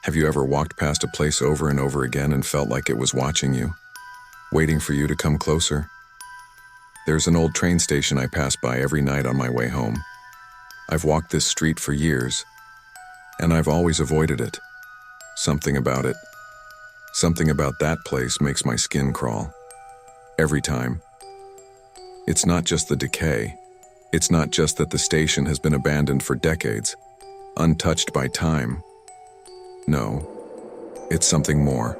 Have you ever walked past a place over and over again and felt like it was watching you, waiting for you to come closer? There's an old train station I pass by every night on my way home. I've walked this street for years, and I've always avoided it. Something about that place makes my skin crawl. Every time. It's not just the decay. It's not just that the station has been abandoned for decades, untouched by time. No, it's something more.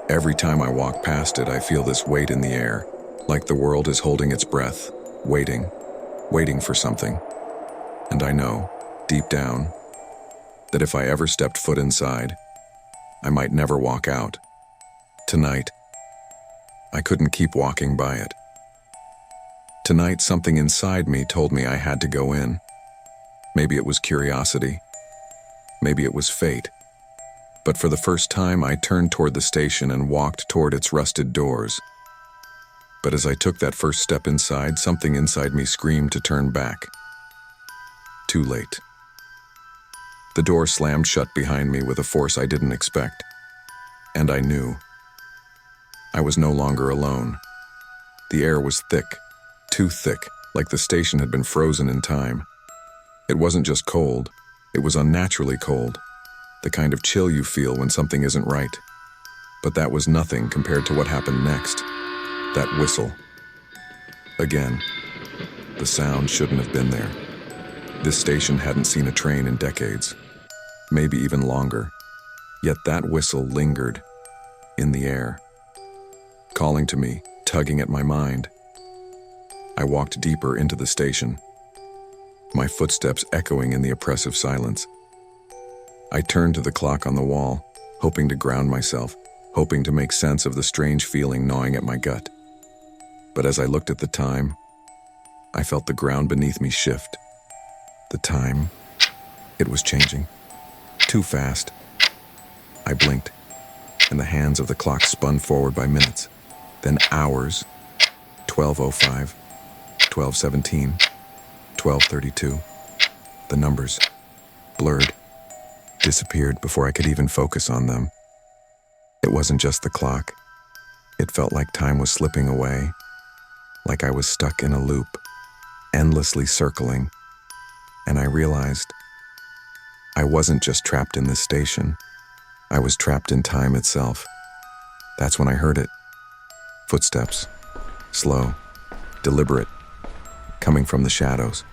Every time I walk past it, I feel this weight in the air, like the world is holding its breath, waiting for something. And I know, deep down, that if I ever stepped foot inside, I might never walk out. Tonight, I couldn't keep walking by it. Tonight, something inside me told me I had to go in. Maybe it was curiosity. Maybe it was fate. But for the first time, I turned toward the station and walked toward its rusted doors. But as I took that first step inside, something inside me screamed to turn back. Too late. The door slammed shut behind me with a force I didn't expect. And I knew. I was no longer alone. The air was thick, too thick, like the station had been frozen in time. It wasn't just cold, it was unnaturally cold. The kind of chill you feel when something isn't right. But that was nothing compared to what happened next. That whistle. Again, the sound shouldn't have been there. This station hadn't seen a train in decades, maybe even longer. Yet that whistle lingered in the air, calling to me, tugging at my mind. I walked deeper into the station, my footsteps echoing in the oppressive silence. I turned to the clock on the wall, hoping to ground myself, hoping to make sense of the strange feeling gnawing at my gut. But as I looked at the time, I felt the ground beneath me shift. The time, it was changing. Too fast. I blinked, and the hands of the clock spun forward by minutes, then hours. 12:05, 12:17, 12:32. The numbers, blurred, disappeared before I could even focus on them. It wasn't just the clock. It felt like time was slipping away, like I was stuck in a loop, endlessly circling. And I realized I wasn't just trapped in this station. I was trapped in time itself. That's when I heard it. Footsteps, slow, deliberate, coming from the shadows.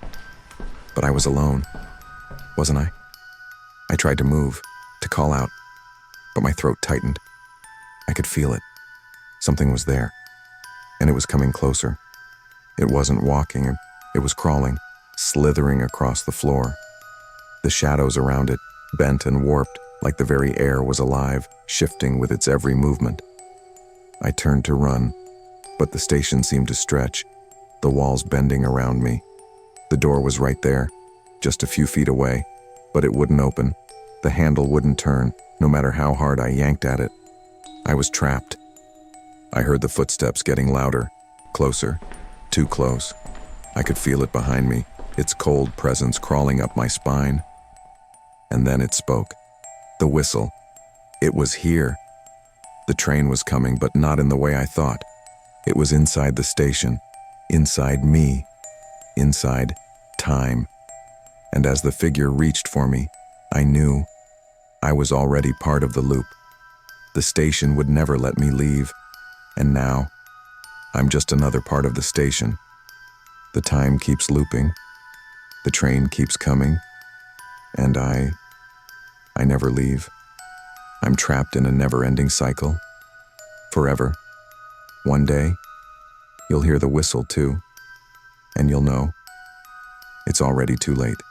But I was alone, wasn't I? I tried to move, to call out, but my throat tightened. I could feel it. Something was there, and it was coming closer. It wasn't walking, it was crawling, slithering across the floor. The shadows around it, bent and warped, like the very air was alive, shifting with its every movement. I turned to run, but the station seemed to stretch, the walls bending around me. The door was right there, just a few feet away, but it wouldn't open. The handle wouldn't turn, no matter how hard I yanked at it. I was trapped. I heard the footsteps getting louder, closer, too close. I could feel it behind me, its cold presence crawling up my spine. And then it spoke. The whistle. It was here. The train was coming, but not in the way I thought. It was inside the station, inside me, inside time. And as the figure reached for me, I knew I was already part of the loop. The station would never let me leave. And now, I'm just another part of the station. The time keeps looping. The train keeps coming. And I never leave. I'm trapped in a never-ending cycle. Forever. One day, you'll hear the whistle too. And you'll know it's already too late.